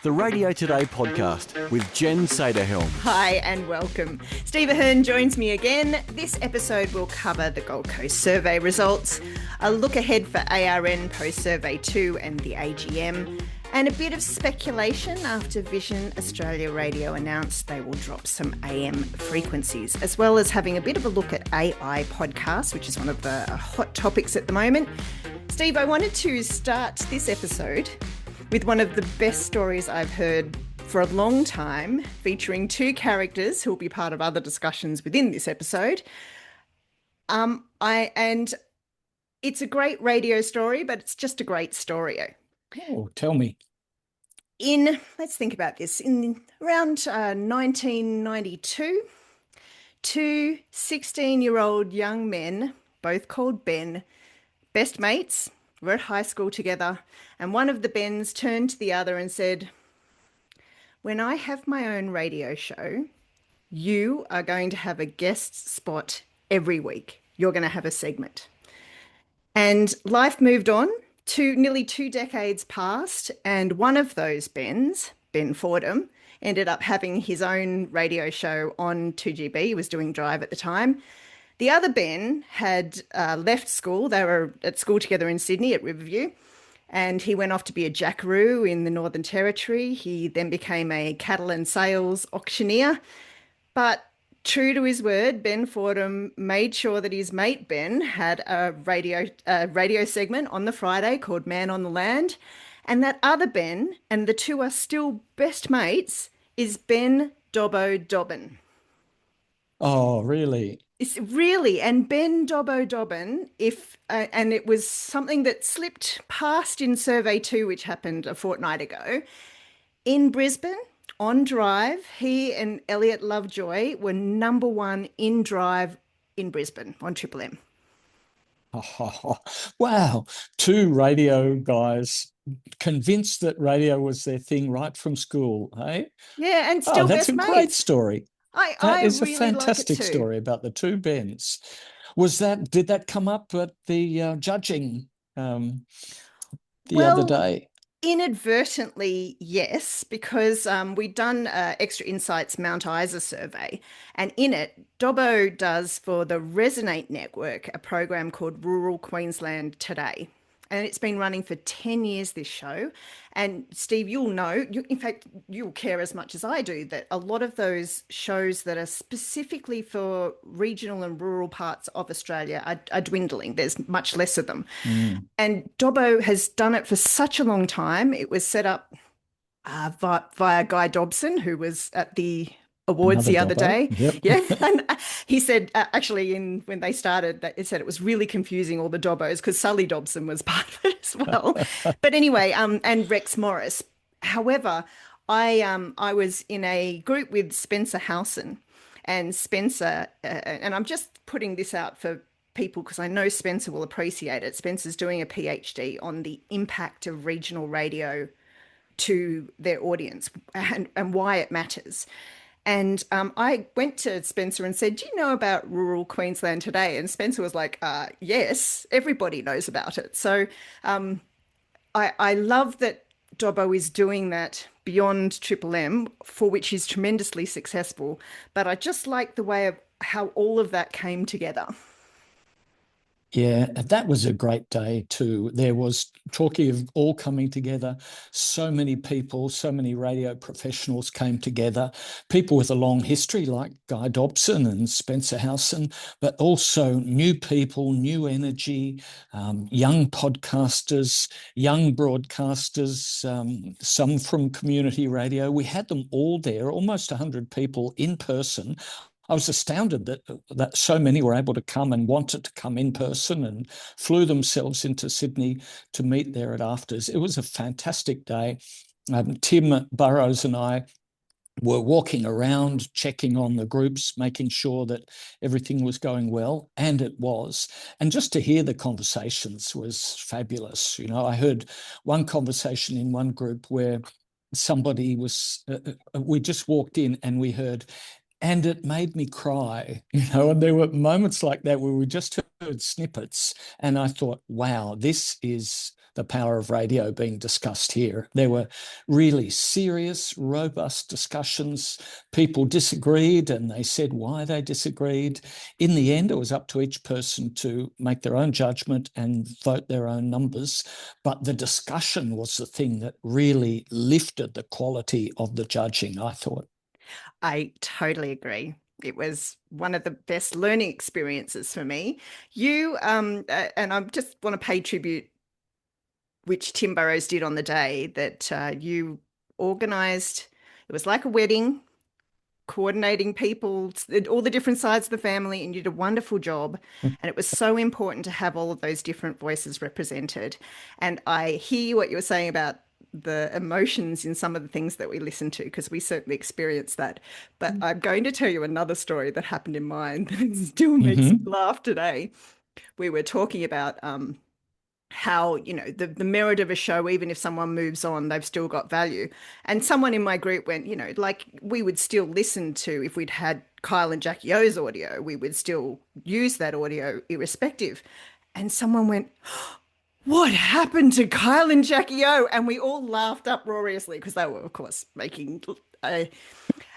the Radio Today podcast with Jen Seyderhelm. Hi and welcome. Steve Ahern joins me again. This episode will cover the Gold Coast survey results, a look ahead for ARN post-survey 2 and the AGM, and a bit of speculation after Vision Australia Radio announced they will drop some AM frequencies, as well as having a bit of a look at AI podcasts, which is one of the hot topics at the moment. Steve, I wanted to start this episode with one of the best stories I've heard for a long time, featuring two characters who will be part of other discussions within this episode. And it's a great radio story, but it's just a great story. Oh, tell me. Let's think about this. In around 1992, two 16-year-old young men, both called Ben, best mates, were at high school together, and one of the Bens turned to the other and said, "When I have my own radio show, you are going to have a guest spot every week. You're going to have a segment." And life moved on. Nearly 2 decades passed, and one of those Bens, Ben Fordham, ended up having his own radio show on 2GB. He was doing Drive at the time. The other Ben had left school. They were at school together in Sydney at Riverview, and he went off to be a jackaroo in the Northern Territory. He then became a cattle and sales auctioneer. But true to his word, Ben Fordham made sure that his mate Ben had a radio segment on the Friday called Man on the Land. And that other Ben, and the two are still best mates, is Ben Dobbo Dobbin. Oh, really? It's really, and Ben Dobbo Dobbin, and it was something that slipped past in Survey 2, which happened a fortnight ago. In Brisbane, on Drive, he and Elliot Lovejoy were number one in Drive in Brisbane on Triple M. Oh, wow. Two radio guys convinced that radio was their thing right from school, hey? Yeah, and still best mates. That's a great story. That is really a fantastic like it too. story about the two Bens. Did that come up at the judging the other day? Inadvertently, yes, because we'd done Extra Insights Mount Isa survey, and in it, Dobbo does for the Resonate Network a program called Rural Queensland Today. And it's been running for 10 years, this show. And Steve, you'll know, in fact, you'll care as much as I do, that a lot of those shows that are specifically for regional and rural parts of Australia are dwindling. There's much less of them. And Dobbo has done it for such a long time. It was set up via Guy Dobson, who was at the awards the other day. Yep. Yeah. And he said, when they started, that it said it was really confusing, all the Dobbos, because Sully Dobson was part of it as well. But anyway, and Rex Morris. However, I was in a group with Spencer Howson, and Spencer, and I'm just putting this out for people because I know Spencer will appreciate it. Spencer's doing a PhD on the impact of regional radio to their audience and why it matters. And I went to Spencer and said, "Do you know about Rural Queensland Today?" And Spencer was like, "Yes, everybody knows about it." So I love that Dobbo is doing that beyond Triple M, for which he's tremendously successful. But I just like the way of how all of that came together. Yeah, that was a great day too. There was, talking of all coming together, so many people, so many radio professionals came together, people with a long history like Guy Dobson and Spencer Howson, but also new people, new energy, young podcasters, young broadcasters, some from community radio. We had them all there, almost 100 people in person. I was astounded that so many were able to come and wanted to come in person and flew themselves into Sydney to meet there at Afters. It was a fantastic day. Tim Burrows and I were walking around, checking on the groups, making sure that everything was going well, and it was. And just to hear the conversations was fabulous. You know, I heard one conversation in one group where somebody was, we just walked in and we heard, "And it made me cry," and there were moments like that where we just snippets, and I thought, wow, this is the power of radio being discussed here. There were really serious, robust discussions. People disagreed and they said why they disagreed. In the end, it was up to each person to make their own judgment and vote their own numbers. But the discussion was the thing that really lifted the quality of the judging, I thought. I totally agree. It was one of the best learning experiences for me. You, and I just want to pay tribute, which Tim Burrows did on the day that you organised. It was like a wedding, coordinating people, all the different sides of the family, and you did a wonderful job. And it was so important to have all of those different voices represented. And I hear what you were saying about the emotions in some of the things that we listen to, because we certainly experienced that. But I'm going to tell you another story that happened in mine that still makes me laugh today. We were talking about how, you know, the merit of a show, even if someone moves on, they've still got value. And someone in my group went, you know, like we would still listen to, if we'd had Kyle and Jackie O's audio, we would still use that audio irrespective. And someone went, what happened to Kyle and Jackie O? And we all laughed uproariously because they were, of course, making a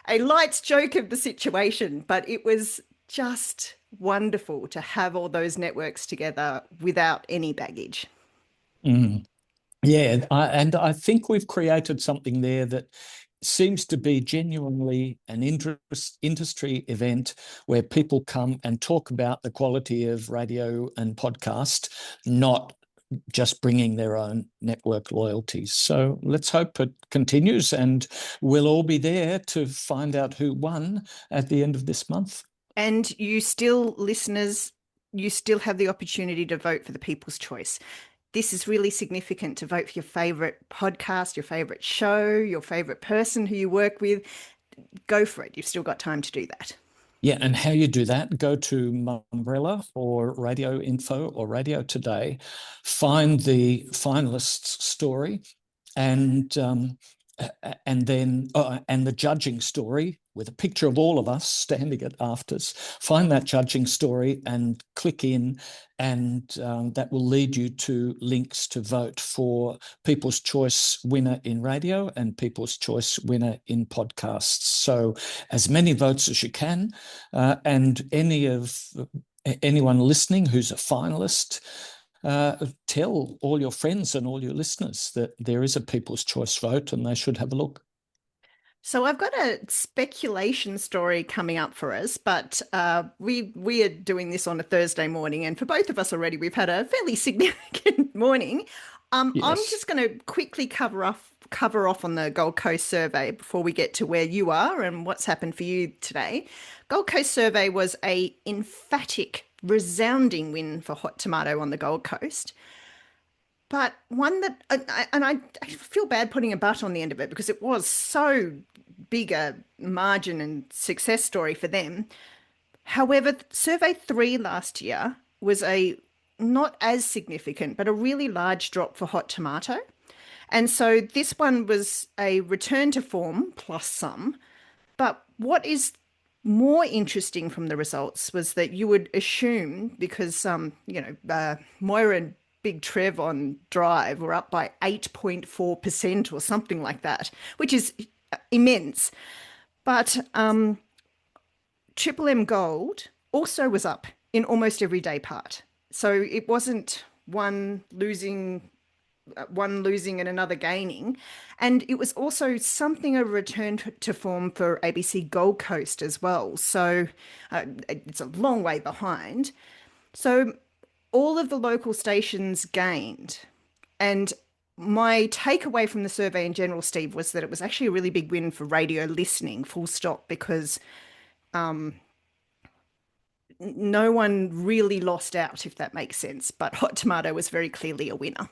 light joke of the situation. But it was just wonderful to have all those networks together without any baggage. Mm. Yeah, and I think we've created something there that seems to be genuinely an industry event where people come and talk about the quality of radio and podcast, not just bringing their own network loyalties. So let's hope it continues, and we'll all be there to find out who won at the end of this month. And you still, listeners, you still have the opportunity to vote for the People's Choice. This is really significant, to vote for your favourite podcast, your favourite show, your favourite person who you work with. Go for it. You've still got time to do that. Yeah, and how you do that, go to Umbrella or Radio Info or Radio Today, find the finalists' story, and then and the judging story with a picture of all of us standing at afters. Find that judging story and click in, and that will lead you to links to vote for People's Choice winner in radio and People's Choice winner in podcasts. So as many votes as you can, and anyone listening who's a finalist, tell all your friends and all your listeners that there is a People's Choice vote and they should have a look. So I've got a speculation story coming up for us, but we are doing this on a Thursday morning, and for both of us already, we've had a fairly significant morning. I'm Yes. just going to quickly cover off on the Gold Coast survey before we get to where you are and what's happened for you today. Gold Coast survey was a emphatic, resounding win for Hot Tomato on the Gold Coast. But one that, and I feel bad putting a but on the end of it because it was so big a margin and success story for them. However, survey 3 last year was a not as significant, but a really large drop for Hot Tomato. And so this one was a return to form plus some. But what is more interesting from the results was that you would assume, because Moira and Big Trev on Drive were up by 8.4% or something like that, which is immense. But Triple M Gold also was up in almost every day part. So it wasn't one losing and another gaining. And it was also something of a return to form for ABC Gold Coast as well. So it's a long way behind. So all of the local stations gained. And my takeaway from the survey in general, Steve, was that it was actually a really big win for radio listening, full stop, because no one really lost out, if that makes sense. But Hot Tomato was very clearly a winner.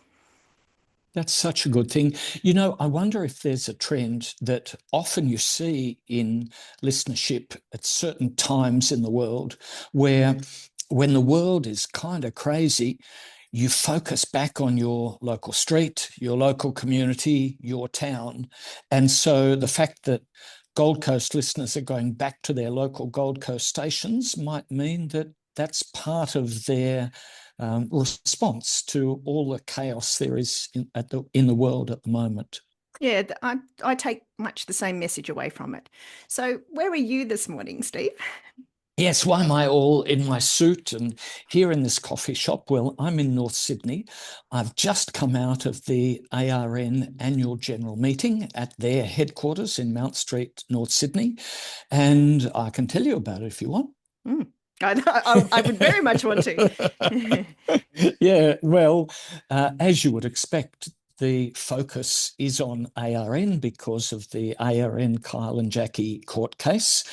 That's such a good thing. You know, I wonder if there's a trend that often you see in listenership at certain times in the world where when the world is kind of crazy, you focus back on your local street, your local community, your town. And so the fact that Gold Coast listeners are going back to their local Gold Coast stations might mean that that's part of their response to all the chaos there is in the world at the moment. Yeah, I take much the same message away from it. So where are you this morning, Steve? Yes, why am I all in my suit and here in this coffee shop? Well, I'm in North Sydney. I've just come out of the ARN annual general meeting at their headquarters in Mount Street, North Sydney, and I can tell you about it if you want. I would very much want to. Yeah, well, as you would expect, the focus is on ARN because of the ARN Kyle and Jackie court case.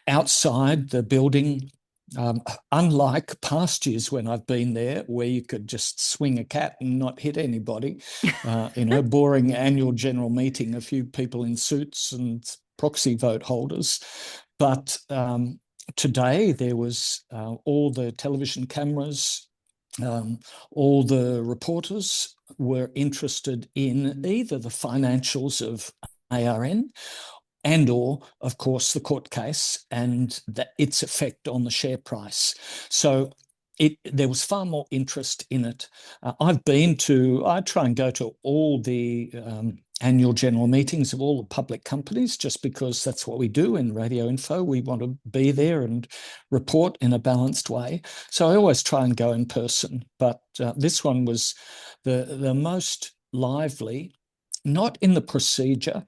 Outside the building, unlike past years when I've been there, where you could just swing a cat and not hit anybody, boring annual general meeting, a few people in suits and proxy vote holders. But today there was all the television cameras, all the reporters were interested in either the financials of ARN and or, of course, the court case and its effect on the share price. So there was far more interest in it. I try and go to all the annual general meetings of all the public companies just because that's what we do in Radio Info. We want to be there and report in a balanced way. So I always try and go in person. But this one was the most lively, not in the procedure,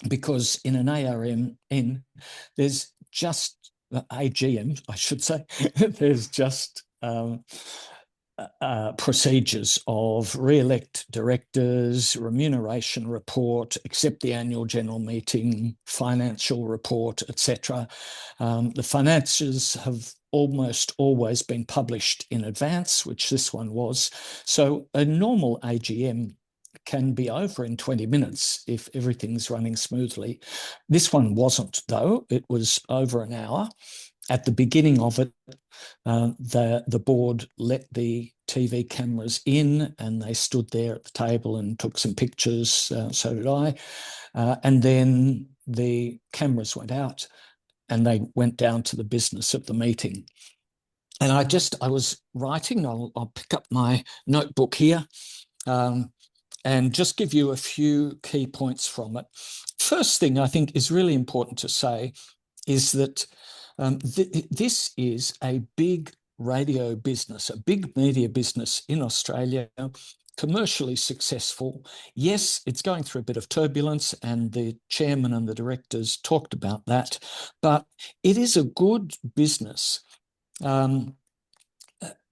because in an ARN, there's just AGM, I should say, there's just procedures of re-elect directors, remuneration report, accept the annual general meeting, financial report, etc. The finances have almost always been published in advance, which this one was. So a normal AGM can be over in 20 minutes if everything's running smoothly. This one wasn't, though. It was over an hour. At the beginning of it, the board let the TV cameras in and they stood there at the table and took some pictures. So did I. And then the cameras went out and they went down to the business of the meeting. And I was writing, I'll pick up my notebook here, and just give you a few key points from it. First thing I think is really important to say is that this is a big radio business, a big media business in Australia, commercially successful. Yes, it's going through a bit of turbulence, and the chairman and the directors talked about that, but it is a good business.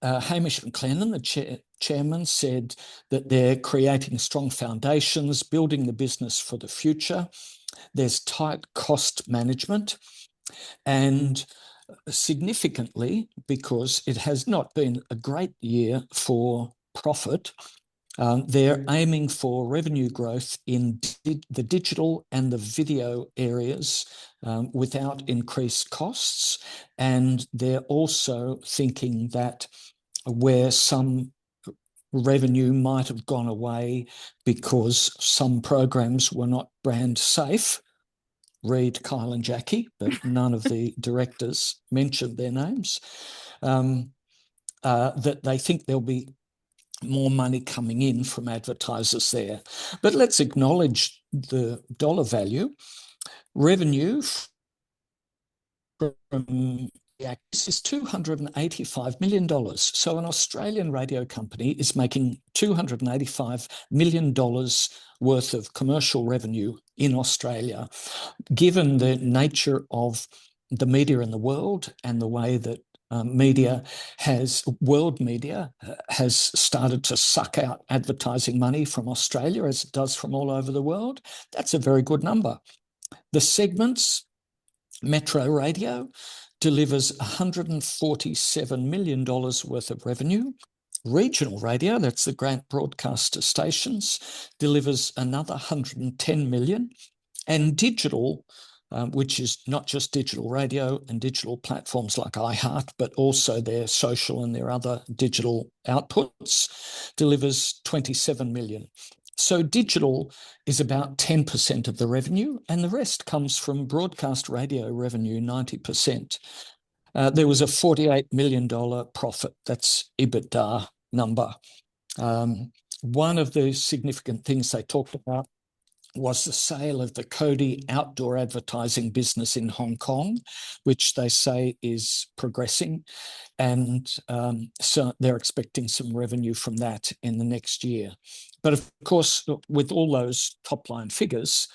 Hamish McLennan, the chairman, said that they're creating strong foundations, building the business for the future. There's tight cost management, and significantly, because it has not been a great year for profit, they're aiming for revenue growth in the digital and the video areas without increased costs. And they're also thinking that where some revenue might have gone away because some programs were not brand safe, read Kyle and Jackie, but none of the directors mentioned their names, that they think there'll be more money coming in from advertisers there. But let's acknowledge the dollar value. Revenue from this is $285 million. So an Australian radio company is making $285 million worth of commercial revenue in Australia. Given the nature of the media in the world and the way that world media has started to suck out advertising money from Australia as it does from all over the world, that's a very good number. The segments, Metro Radio delivers $147 million worth of revenue. Regional radio, that's the Grant broadcaster stations, delivers another 110 million. And digital, which is not just digital radio and digital platforms like iHeart, but also their social and their other digital outputs, delivers 27 million. So digital is about 10% of the revenue, and the rest comes from broadcast radio revenue, 90%. There was a $48 million profit. That's EBITDA number. One of the significant things they talked about was the sale of the Cody outdoor advertising business in Hong Kong, which they say is progressing. And so they're expecting some revenue from that in the next year. But of course, with all those top line figures,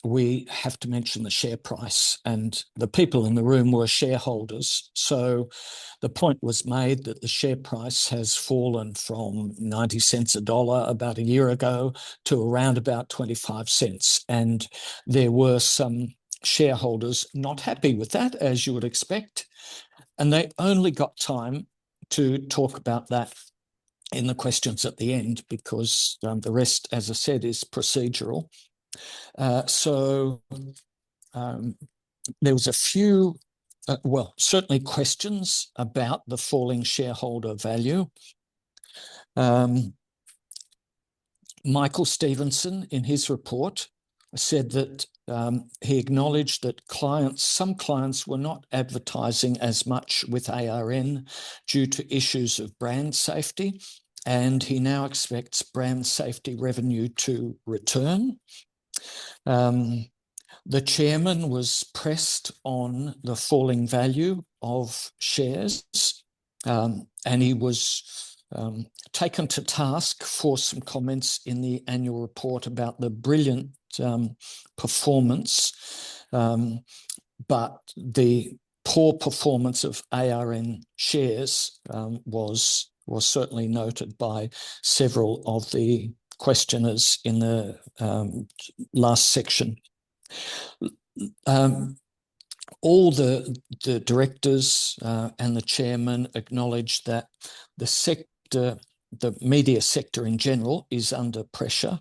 we have to mention the share price, and the people in the room were shareholders. So the point was made that the share price has fallen from 90 cents a dollar about a year ago to around about 25 cents. And there were some shareholders not happy with that, as you would expect. And they only got time to talk about that in the questions at the end, because the rest, as I said, is procedural. So there was a few, certainly questions about the falling shareholder value. Michael Stevenson, in his report, said that he acknowledged that some clients were not advertising as much with ARN due to issues of brand safety, and he now expects brand safety revenue to return. The chairman was pressed on the falling value of shares, and he was taken to task for some comments in the annual report about the brilliant performance, but the poor performance of ARN shares was certainly noted by several of the questioners in the last section. All the directors and the chairman acknowledged that the media sector in general is under pressure.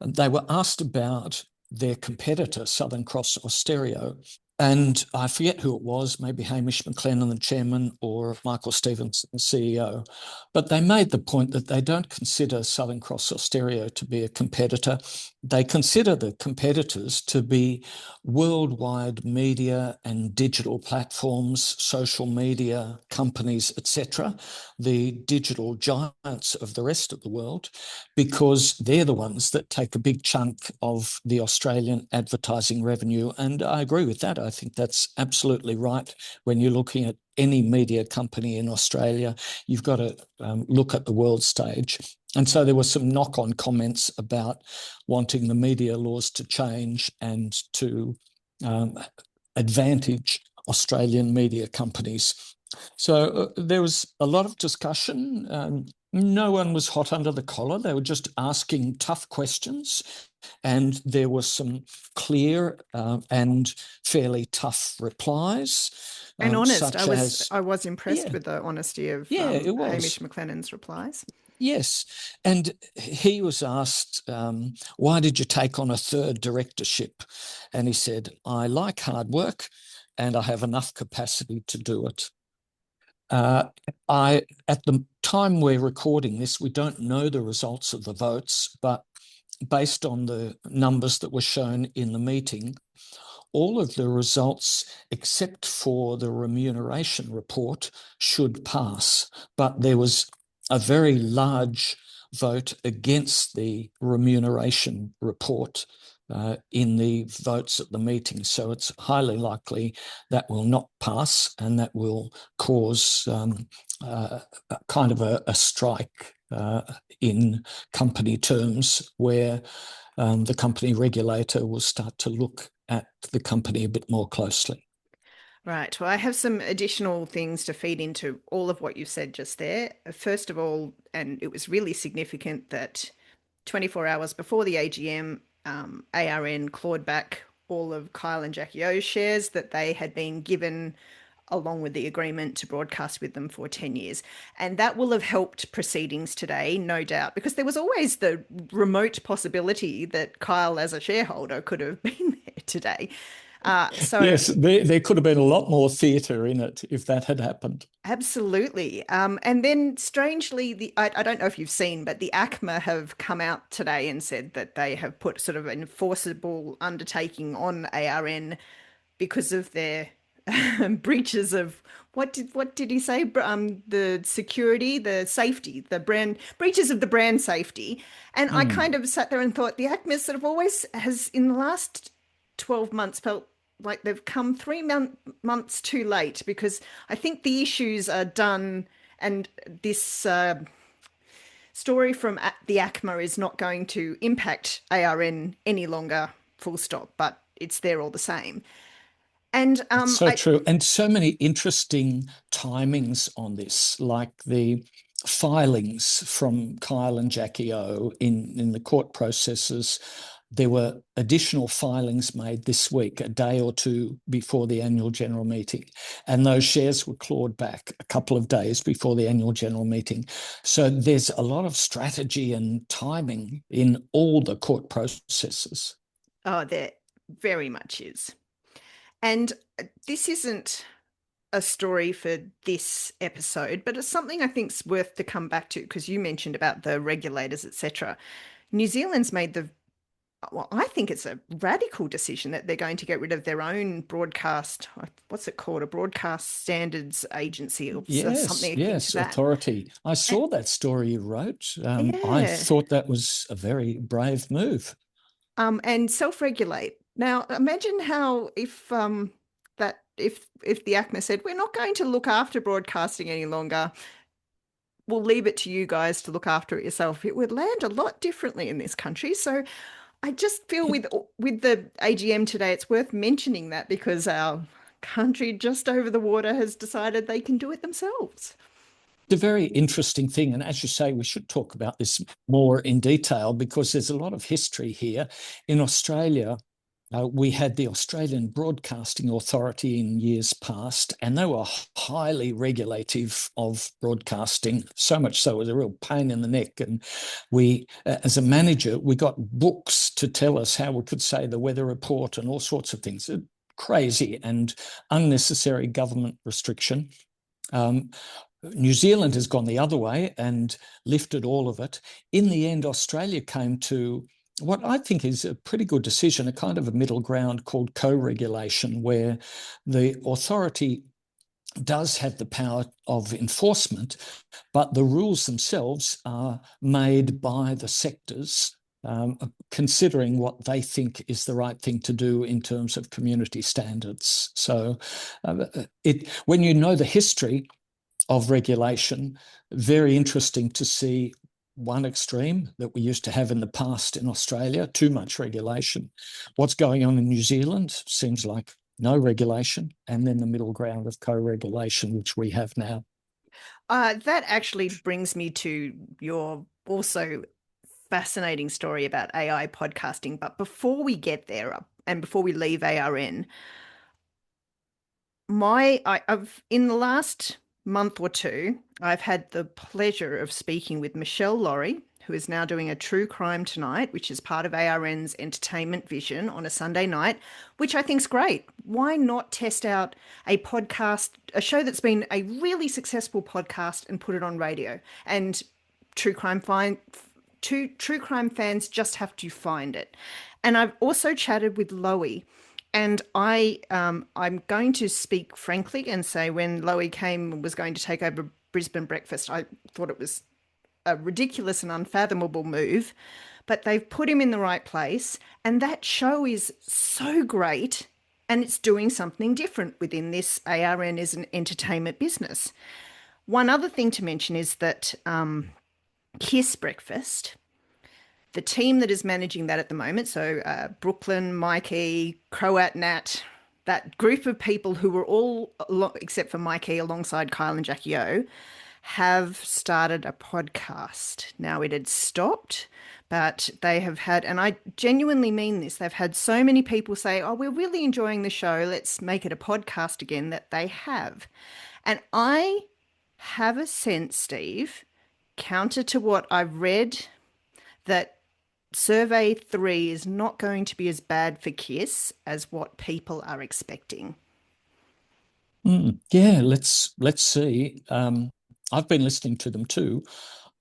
They were asked about their competitor, Southern Cross Austereo, and I forget who it was, maybe Hamish McLennan, the chairman, or Michael Stevenson, the CEO, but they made the point that they don't consider Southern Cross Austereo to be a competitor. They consider the competitors to be worldwide media and digital platforms, social media companies, etc., the digital giants of the rest of the world, because they're the ones that take a big chunk of the Australian advertising revenue. And I agree with that. I think that's absolutely right. When you're looking at any media company in Australia, you've got to look at the world stage. And so there were some knock-on comments about wanting the media laws to change and to advantage Australian media companies. So there was a lot of discussion. No one was hot under the collar. They were just asking tough questions. And there were some clear and fairly tough replies. And honest. I was impressed with the honesty of Hamish McLennan's replies. Yes. And he was asked, why did you take on a third directorship? And he said, I like hard work and I have enough capacity to do it. At the time we're recording this, we don't know the results of the votes, but based on the numbers that were shown in the meeting, all of the results, except for the remuneration report, should pass. But there was a very large vote against the remuneration report in the votes at the meeting. So it's highly likely that will not pass, and that will cause kind of a strike in company terms, where the company regulator will start to look at the company a bit more closely. Right. Well, I have some additional things to feed into all of what you said just there. First of all, and it was really significant that 24 hours before the AGM, ARN clawed back all of Kyle and Jackie O's shares that they had been given along with the agreement to broadcast with them for 10 years. And that will have helped proceedings today, no doubt, because there was always the remote possibility that Kyle, as a shareholder, could have been there today. Yes, there could have been a lot more theatre in it if that had happened. Absolutely. And then strangely, I don't know if you've seen, but the ACMA have come out today and said that they have put sort of an enforceable undertaking on ARN because of their breaches of what did he say? The security, the safety, the brand breaches of the brand safety. And I kind of sat there and thought the ACMA sort of always has in the last 12 months felt like they've come 3 months too late, because I think the issues are done, and this story from the ACMA is not going to impact ARN any longer, full stop, but it's there all the same. And So true. And so many interesting timings on this, like the filings from Kyle and Jackie O in the court processes. There were additional filings made this week, a day or two before the annual general meeting. And those shares were clawed back a couple of days before the annual general meeting. So there's a lot of strategy and timing in all the court processes. Oh, there very much is. And this isn't a story for this episode, but it's something I think's worth to come back to, because you mentioned about the regulators, etc. New Zealand's made well, I think it's a radical decision that they're going to get rid of their own broadcast, what's it called, a broadcast standards agency or something akin to that. Authority. I saw that story you wrote. I Yeah. thought that was a very brave move. And self-regulate. Now, imagine how if the ACMA said, we're not going to look after broadcasting any longer, we'll leave it to you guys to look after it yourself, it would land a lot differently in this country. So I just feel with the AGM today, it's worth mentioning that, because our country just over the water has decided they can do it themselves. It's a very interesting thing. And as you say, we should talk about this more in detail, because there's a lot of history here. In Australia, we had the Australian Broadcasting Authority in years past, and they were highly regulative of broadcasting, so much so it was a real pain in the neck. And we, as a manager, we got books to tell us how we could say the weather report and all sorts of things. Crazy and unnecessary government restriction. New Zealand has gone the other way and lifted all of it. In the end, Australia came to what I think is a pretty good decision, a kind of a middle ground called co-regulation, where the authority does have the power of enforcement, but the rules themselves are made by the sectors, considering what they think is the right thing to do in terms of community standards. So when you know the history of regulation, very interesting to see one extreme that we used to have in the past in Australia, too much regulation. What's going on in New Zealand seems like no regulation, and then the middle ground of co-regulation, which we have now. That actually brings me to your also fascinating story about AI podcasting. But before we get there, and before we leave ARN, I've in the last month or two, I've had the pleasure of speaking with Michelle Laurie, who is now doing a True Crime Tonight, which is part of ARN's entertainment vision on a Sunday night, which I think is great. Why not test out a podcast, a show that's been a really successful podcast, and put it on radio? And true crime fans just have to find it. And I've also chatted with Loie. And I'm going to speak frankly and say, when Loie came and was going to take over Brisbane Breakfast, I thought it was a ridiculous and unfathomable move, but they've put him in the right place. And that show is so great, and it's doing something different within this. ARN is an entertainment business. One other thing to mention is that Kiss Breakfast, the team that is managing that at the moment, so Brooklyn, Mikey, Croat Nat, that group of people who were all, except for Mikey, alongside Kyle and Jackie O, have started a podcast. Now, it had stopped, but they have had, and I genuinely mean this, they've had so many people say, oh, we're really enjoying the show, let's make it a podcast again, that they have. And I have a sense, Steve, counter to what I've read, that Survey 3 is not going to be as bad for Kiss as what people are expecting. Yeah, let's see. I've been listening to them too.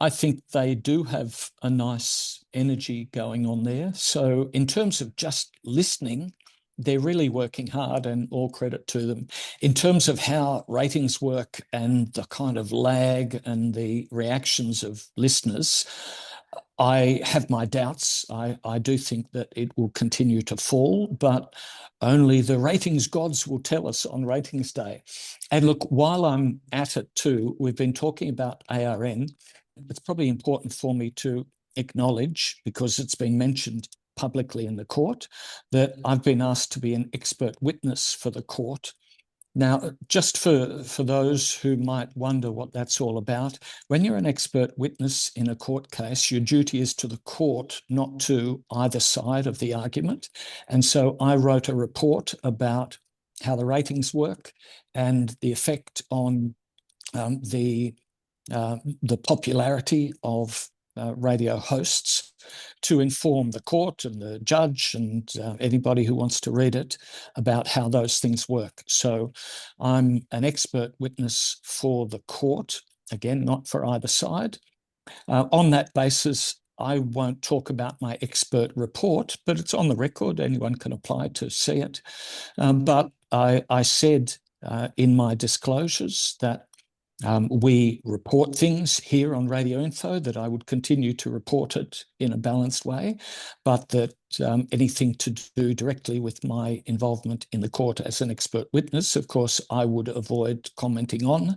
I think they do have a nice energy going on there. So in terms of just listening, they're really working hard, and all credit to them. In terms of how ratings work and the kind of lag and the reactions of listeners, I have my doubts. I do think that it will continue to fall, but only the ratings gods will tell us on ratings day. And look, while I'm at it too, we've been talking about ARN. It's probably important for me to acknowledge, because it's been mentioned publicly in the court, that I've been asked to be an expert witness for the court. Now, just for those who might wonder what that's all about, when you're an expert witness in a court case, your duty is to the court, not to either side of the argument. And so I wrote a report about how the ratings work and the effect on the popularity of radio hosts, to inform the court and the judge and anybody who wants to read it about how those things work. So I'm an expert witness for the court, again, not for either side. On that basis, I won't talk about my expert report, but it's on the record. Anyone can apply to see it. But I said in my disclosures that we report things here on Radio Info, that I would continue to report it in a balanced way, but that anything to do directly with my involvement in the court as an expert witness, of course, I would avoid commenting on.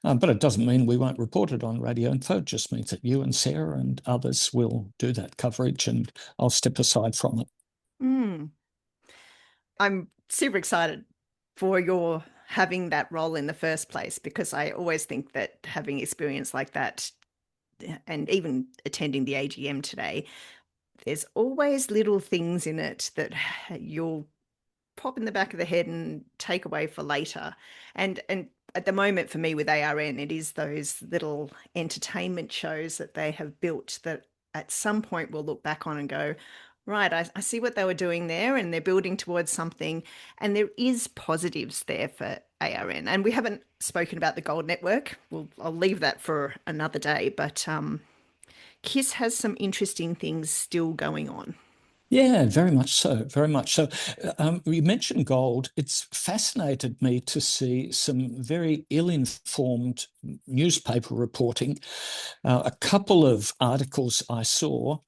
But it doesn't mean we won't report it on Radio Info. It just means that you and Sarah and others will do that coverage, and I'll step aside from it. I'm super excited for your having that role in the first place, because I always think that having experience like that, and even attending the AGM today, there's always little things in it that you'll pop in the back of the head and take away for later. And at the moment for me with ARN, it is those little entertainment shows that they have built that at some point we'll look back on and go, right, I see what they were doing there, and they're building towards something. And there is positives there for ARN. And we haven't spoken about the Gold Network. I'll leave that for another day. But KISS has some interesting things still going on. Yeah, very much so, very much so. You mentioned gold. It's fascinated me to see some very ill-informed newspaper reporting. A couple of articles I saw,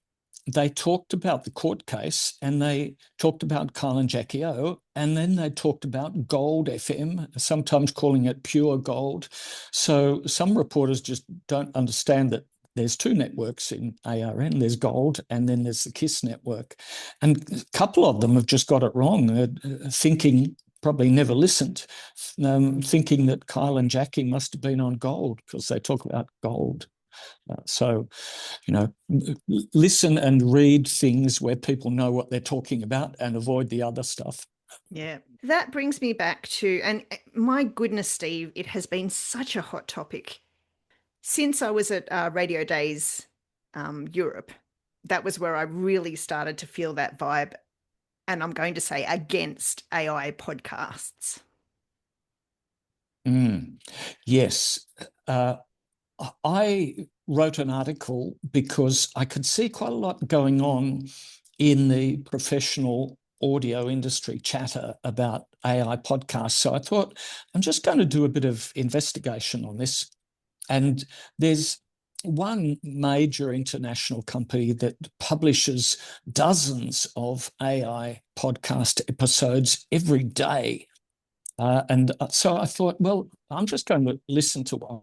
they talked about the court case, and they talked about Kyle and Jackie O, and then they talked about Gold FM, sometimes calling it pure gold. So some reporters just don't understand that there's two networks in ARN. There's Gold, and then there's the KISS network. And a couple of them have just got it wrong, thinking, probably never listened, thinking that Kyle and Jackie must have been on Gold because they talk about gold. So, listen and read things where people know what they're talking about, and avoid the other stuff. Yeah, that brings me back to, and my goodness, Steve, it has been such a hot topic since I was at Radio Days Europe. That was where I really started to feel that vibe, and I'm going to say against AI podcasts. Yes. I wrote an article because I could see quite a lot going on in the professional audio industry chatter about AI podcasts. So I thought, I'm just going to do a bit of investigation on this. And there's one major international company that publishes dozens of AI podcast episodes every day. And so I thought, well, I'm just going to listen to one.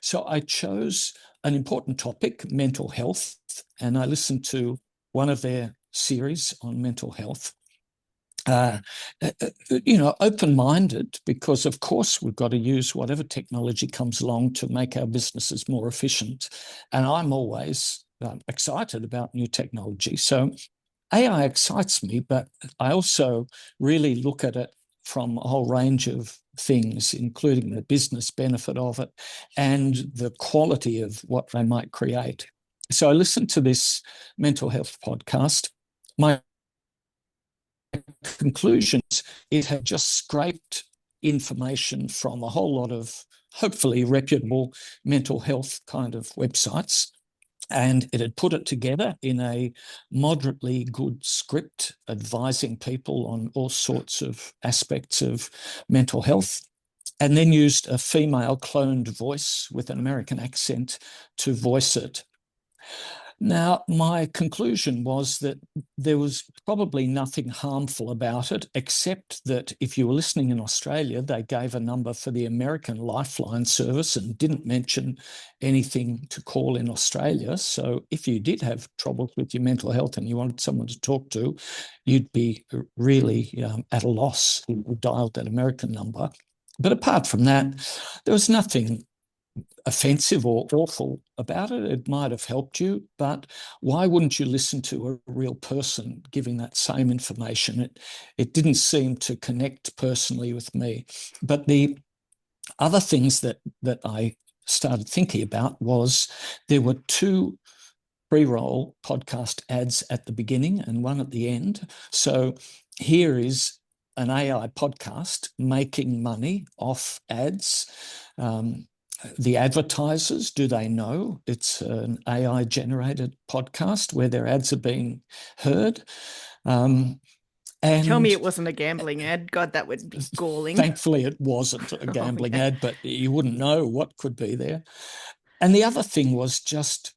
So I chose an important topic, mental health, and I listened to one of their series on mental health. Open-minded, because of course we've got to use whatever technology comes along to make our businesses more efficient. And I'm always excited about new technology. So AI excites me, but I also really look at it from a whole range of things, including the business benefit of it and the quality of what they might create. So I listened to this mental health podcast. My conclusions, it had just scraped information from a whole lot of hopefully reputable mental health kind of websites, And it had put it together in a moderately good script, advising people on all sorts of aspects of mental health, and then used a female cloned voice with an American accent to voice it. Now, my conclusion was that there was probably nothing harmful about it, except that if you were listening in Australia, they gave a number for the American Lifeline service and didn't mention anything to call in Australia. So if you did have troubles with your mental health and you wanted someone to talk to, you'd be really at a loss. You dialed that American number. But apart from that, there was nothing offensive or awful about it. It might have helped you, but why wouldn't you listen to a real person giving that same information? It didn't seem to connect personally with me. But the other things that I started thinking about was there were two pre-roll podcast ads at the beginning and one at the end. So here is an AI podcast making money off ads. The advertisers, do they know it's an AI generated podcast where their ads are being heard? And tell me it wasn't a gambling ad. God, that would be galling. Thankfully, it wasn't a gambling ad, but you wouldn't know what could be there. And the other thing was just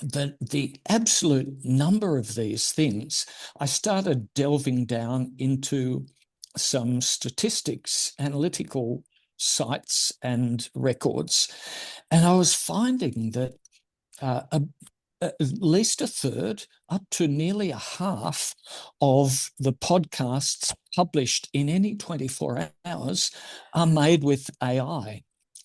the absolute number of these things. I started delving down into some statistics, analytical sites and records, and I was finding that at least a third, up to nearly a half of the podcasts published in any 24 hours are made with AI.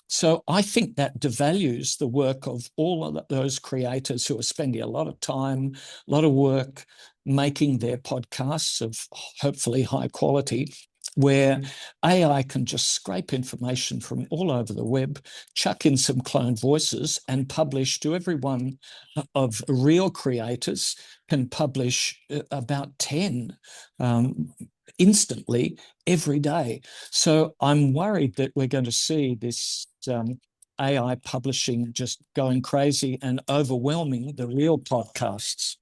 So I think that devalues the work of all of those creators who are spending a lot of time, a lot of work making their podcasts of hopefully high quality, where AI can just scrape information from all over the web, chuck in some cloned voices and publish to everyone of real creators, can publish about 10 instantly every day. So I'm worried that we're going to see this AI publishing just going crazy and overwhelming the real podcasts.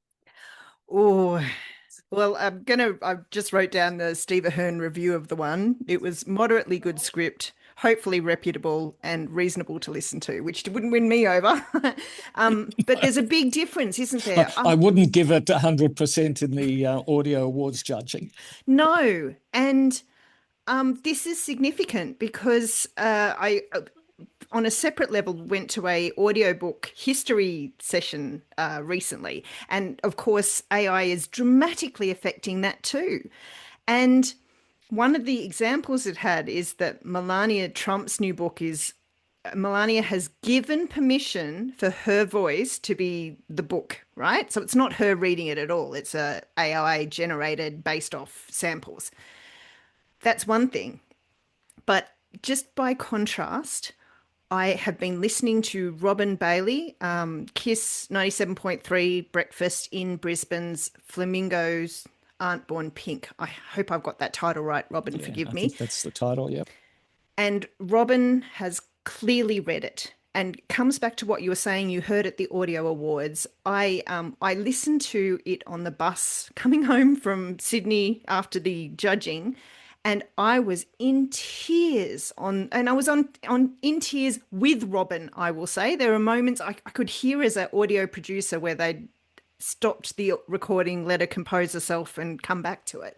Oh, well, I just wrote down the Steve Ahern review of the one. It was moderately good script, hopefully reputable and reasonable to listen to, which wouldn't win me over. But there's a big difference, isn't there? I wouldn't give it 100% in the audio awards judging. No. And this is significant because I on a separate level went to a audiobook history session recently, and of course AI is dramatically affecting that too. And one of the examples it had is that Melania Trump's new book is Melania has given permission for her voice to be the book, right? So it's not her reading it at all. It's a AI generated based off samples. That's one thing. But just by contrast, I have been listening to Robin Bailey, Kiss 97.3 Breakfast in Brisbane's Flamingos Aren't Born Pink. I hope I've got that title right, Robin, forgive I me. think that's the title, yep. And Robin has clearly read it and comes back to what you were saying you heard at the audio awards. I listened to it on the bus coming home from Sydney after the judging, and I was in tears and I was in tears with Robin, I will say. There are moments I could hear as an audio producer where they stopped the recording, let her compose herself and come back to it.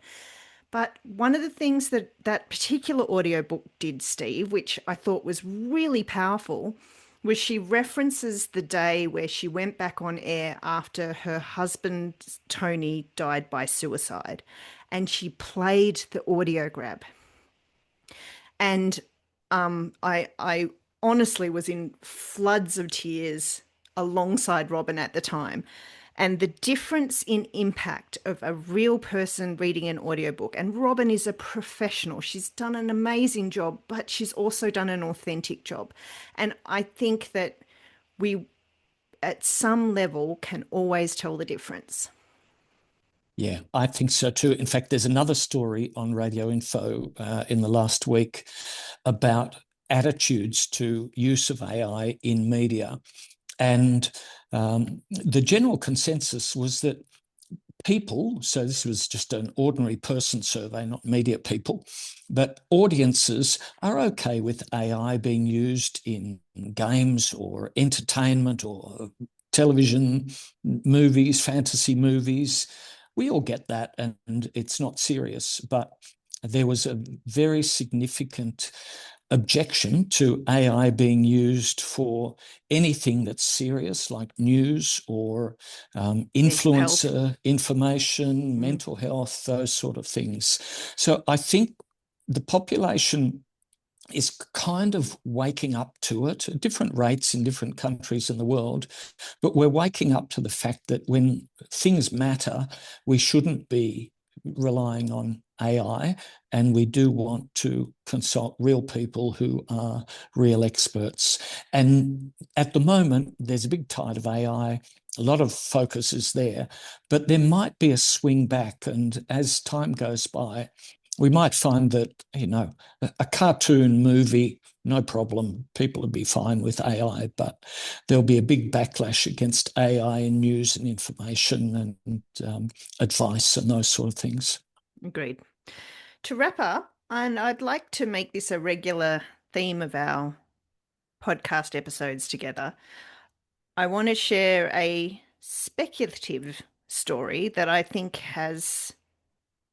But one of the things that that particular audiobook did, Steve, which I thought was really powerful, was she references the day where she went back on air after her husband, Tony, died by suicide. And she played the audio grab. And I honestly was in floods of tears alongside Robin at the time. And the difference in impact of a real person reading an audiobook. And Robin is a professional. She's done an amazing job, but she's also done an authentic job. And I think that we, at some level, can always tell the difference. Yeah, I think so too. In fact, there's another story on Radio Info in the last week about attitudes to use of AI in media. And the general consensus was that people, so this was just an ordinary person survey, not media people, but audiences are okay with AI being used in games or entertainment or television, movies, fantasy movies. We all get that, and it's not serious, but there was a very significant objection to AI being used for anything that's serious, like news or influencer information, mental health, those sort of things. So I think the population is kind of waking up to it at different rates in different countries in the world, but we're waking up to the fact that when things matter, we shouldn't be relying on AI, and we do want to consult real people who are real experts. And at the moment, there's a big tide of AI. A lot of focus is there, but there might be a swing back. And as time goes by, we might find that, a cartoon movie, no problem, people would be fine with AI, but there'll be a big backlash against AI in news and information and advice and those sort of things. Agreed. To wrap up, and I'd like to make this a regular theme of our podcast episodes together, I want to share a speculative story that I think has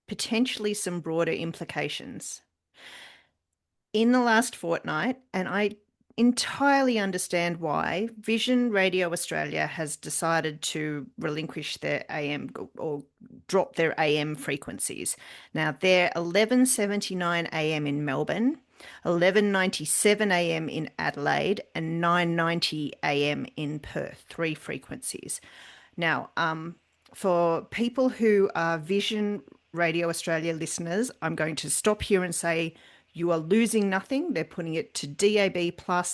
potentially some broader implications. In the last fortnight, and I entirely understand why, Vision Radio Australia has decided to relinquish their AM or drop their AM frequencies. Now, they're 11:79 AM in Melbourne, 11:97 AM in Adelaide, and 9:90 AM in Perth, 3 frequencies. Now, for people who are Vision Radio Australia listeners, I'm going to stop here and say you are losing nothing. They're putting it to DAB+.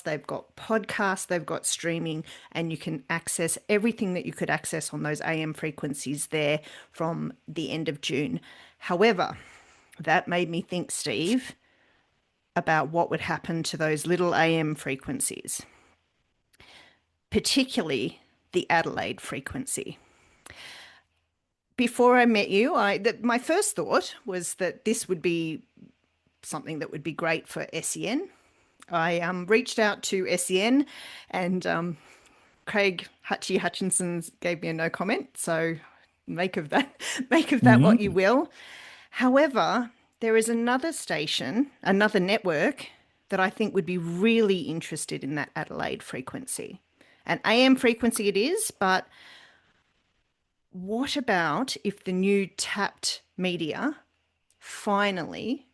They've got podcasts, they've got streaming, and you can access everything that you could access on those AM frequencies there from the end of June. However, that made me think, Steve, about what would happen to those little AM frequencies, particularly the Adelaide frequency. Before I met you, my first thought was that this would be something that would be great for SEN. I reached out to SEN, and Craig Hutchinson gave me a no comment. So make of that what you will. However, there is another station, another network that I think would be really interested in that Adelaide frequency. An AM frequency it is, but what about if the new tapped media finally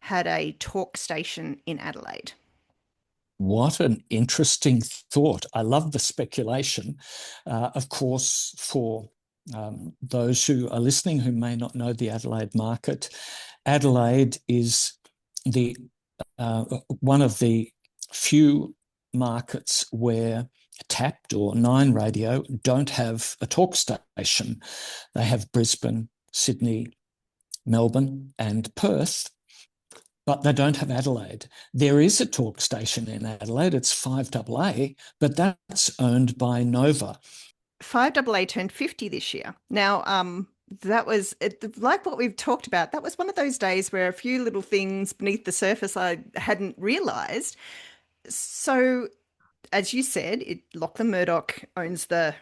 had a talk station in Adelaide? What an interesting thought. I love the speculation. Of course, for those who are listening who may not know the Adelaide market, Adelaide is the one of the few markets where Tapped or Nine Radio don't have a talk station. They have Brisbane, Sydney, Melbourne, and Perth, but they don't have Adelaide. There is a talk station in Adelaide. It's 5AA, but that's owned by Nova. 5AA turned 50 this year. Now, that was like what we've talked about. That was one of those days where a few little things beneath the surface I hadn't realised. So, as you said, Lachlan Murdoch owns the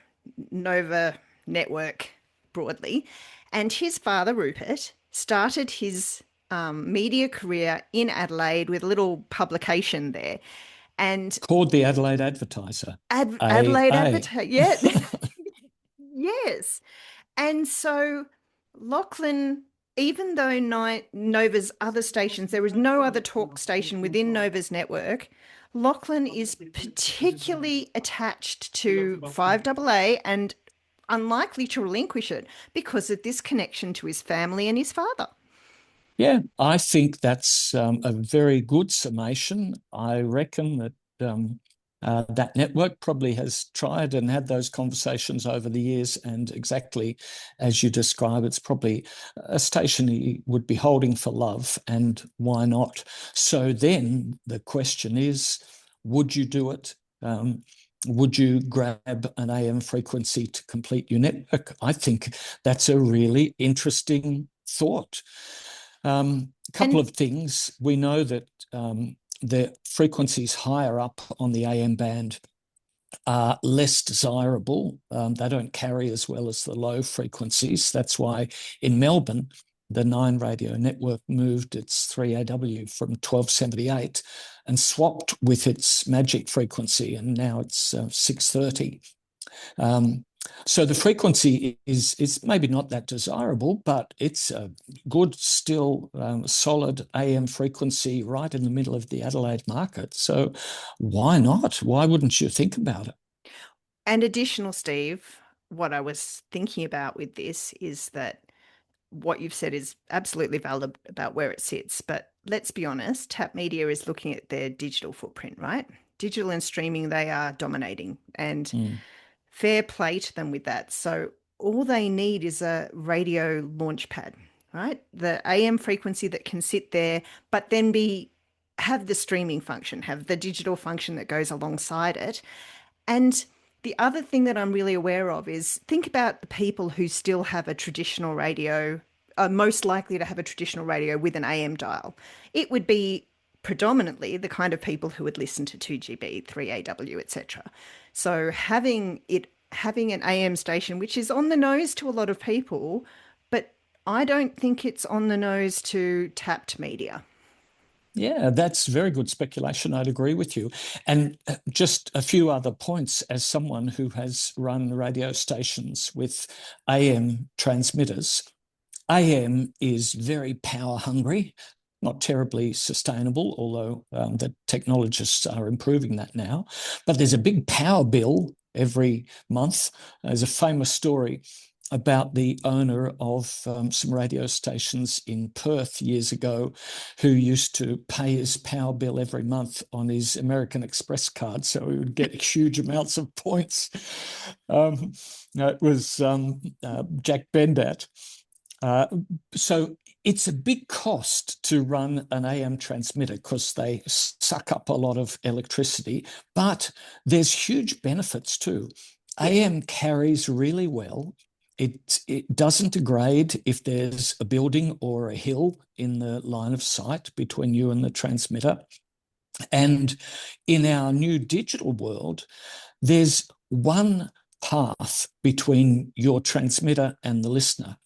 Nova network broadly, and his father, Rupert, started his media career in Adelaide with a little publication there. And called the Adelaide Advertiser. Adelaide Advertiser, yeah. Yes. And so Lachlan, even though Nova's other stations, there is no other talk station within Nova's network, Lachlan is particularly attached to 5AA and unlikely to relinquish it because of this connection to his family and his father. Yeah, I think that's a very good summation. I reckon that that network probably has tried and had those conversations over the years, and exactly as you describe, it's probably a station he would be holding for love, and why not? So then the question is, would you do it? Would you grab an AM frequency to complete your network? I think that's a really interesting thought. A couple of things. We know that the frequencies higher up on the AM band are less desirable. They don't carry as well as the low frequencies. That's why in Melbourne, the 9 radio network moved its 3AW from 1278 and swapped with its magic frequency, and now it's 630. So the frequency is maybe not that desirable, but it's a good, still solid AM frequency right in the middle of the Adelaide market. So why not? Why wouldn't you think about it? And additional, Steve, what I was thinking about with this is that what you've said is absolutely valid about where it sits. But let's be honest, Tap Media is looking at their digital footprint, right? Digital and streaming, they are dominating, and fair play to them with that. So all they need is a radio launch pad, right? The AM frequency that can sit there, but then have the streaming function, have the digital function that goes alongside it. And the other thing that I'm really aware of is think about the people who still have a traditional radio, are most likely to have a traditional radio with an AM dial. It would be predominantly the kind of people who would listen to 2GB, 3AW, etc. So having an AM station, which is on the nose to a lot of people, but I don't think it's on the nose to Tapped Media. Yeah, that's very good speculation. I'd agree with you. And just a few other points as someone who has run radio stations with AM transmitters. AM is very power hungry, not terribly sustainable, although the technologists are improving that now. But there's a big power bill every month. There's a famous story about the owner of some radio stations in Perth years ago who used to pay his power bill every month on his American Express card, so he would get huge amounts of points. It was Jack Bendat. So it's a big cost to run an AM transmitter because they suck up a lot of electricity, but there's huge benefits too. AM carries really well. It doesn't degrade if there's a building or a hill in the line of sight between you and the transmitter. And in our new digital world, there's one path between your transmitter and the listener.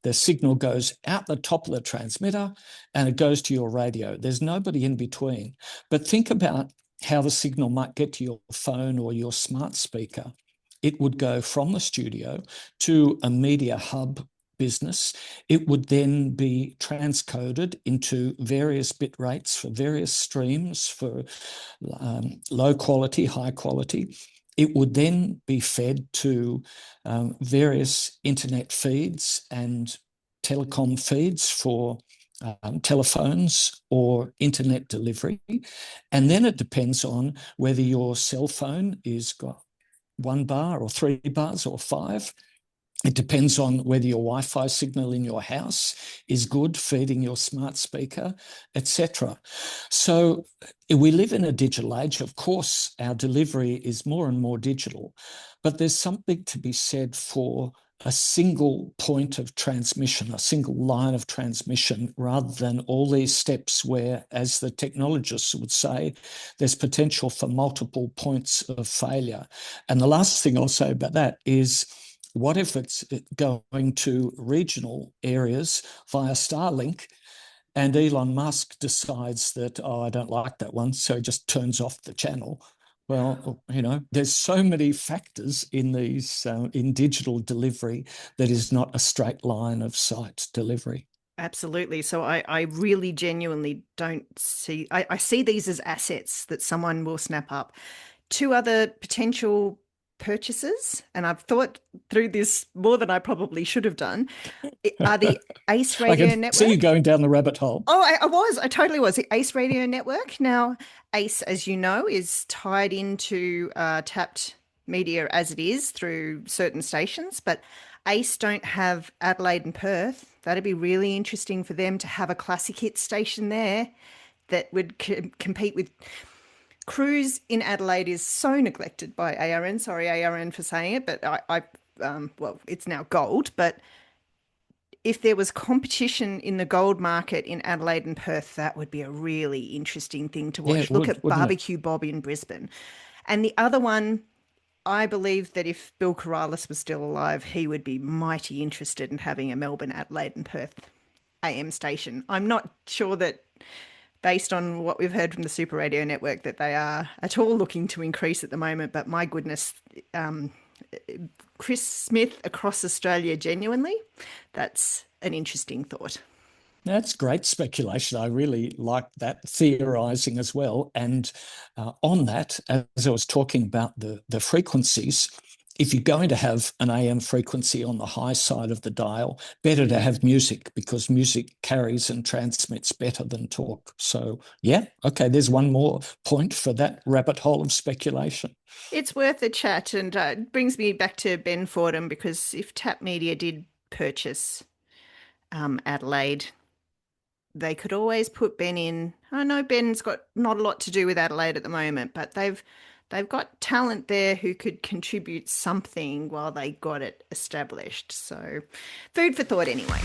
The signal goes out the top of the transmitter and it goes to your radio. There's nobody in between. But think about how the signal might get to your phone or your smart speaker. It would go from the studio to a media hub business. It would then be transcoded into various bit rates for various streams for low quality, high quality. It would then be fed to various internet feeds and telecom feeds for telephones or internet delivery. And then it depends on whether your cell phone is got 1 bar or 3 bars or 5. It depends on whether your Wi-Fi signal in your house is good, feeding your smart speaker, etc. So we live in a digital age. Of course, our delivery is more and more digital, but there's something to be said for a single point of transmission, a single line of transmission, rather than all these steps where, as the technologists would say, there's potential for multiple points of failure. And the last thing I'll say about that is, what if it's going to regional areas via Starlink and Elon Musk decides that, oh, I don't like that one, so he just turns off the channel? Well, there's so many factors in these in digital delivery that is not a straight line of sight delivery. Absolutely. So I really genuinely don't see, I see these as assets that someone will snap up. 2 other potential purchases, and I've thought through this more than I probably should have done, are the ACE Radio I can Network. see you going down the rabbit hole. Oh, I totally was. The ACE Radio Network. Now, ACE, as you know, is tied into Tapped Media as it is through certain stations, but ACE don't have Adelaide and Perth. That'd be really interesting for them to have a classic hit station there that would compete with cruise in Adelaide is so neglected by ARN. Sorry, ARN, for saying it, but well, it's now gold. But if there was competition in the gold market in Adelaide and Perth, that would be a really interesting thing to watch. Yeah, it Look would, at wouldn't it? Barbecue Bob in Brisbane. And the other one, I believe that if Bill Corrales was still alive, he would be mighty interested in having a Melbourne, Adelaide and Perth AM station. I'm not sure that, based on what we've heard from the Super Radio Network, that they are at all looking to increase at the moment. But my goodness, Chris Smith across Australia, genuinely, that's an interesting thought. That's great speculation. I really like that theorising as well. And on that, as I was talking about the frequencies, if you're going to have an AM frequency on the high side of the dial, better to have music, because music carries and transmits better than talk. So, yeah, okay, there's one more point for that rabbit hole of speculation. It's worth a chat, and it brings me back to Ben Fordham, because if Tap Media did purchase Adelaide, they could always put Ben in. I know Ben's got not a lot to do with Adelaide at the moment, but they've got talent there who could contribute something while they got it established. So, food for thought anyway.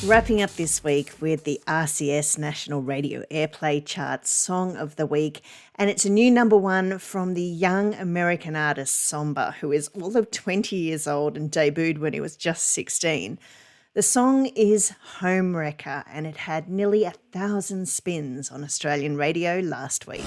Wrapping up this week with the RCS National Radio Airplay Chart Song of the Week, and it's a new number one from the young American artist Somba, who is all of 20 years old and debuted when he was just 16. The song is Home Wrecker, and it had nearly 1,000 spins on Australian radio last week.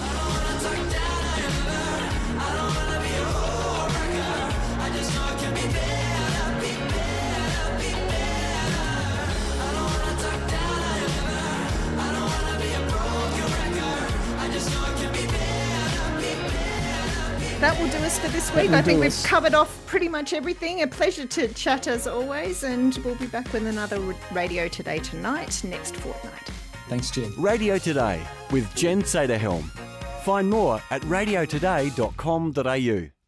That will do us for this week. I think we've covered off pretty much everything. A pleasure to chat as always, and we'll be back with another Radio Today tonight next fortnight. Thanks, Jen. Radio Today with Jen Seyderhelm. Find more at radiotoday.com.au.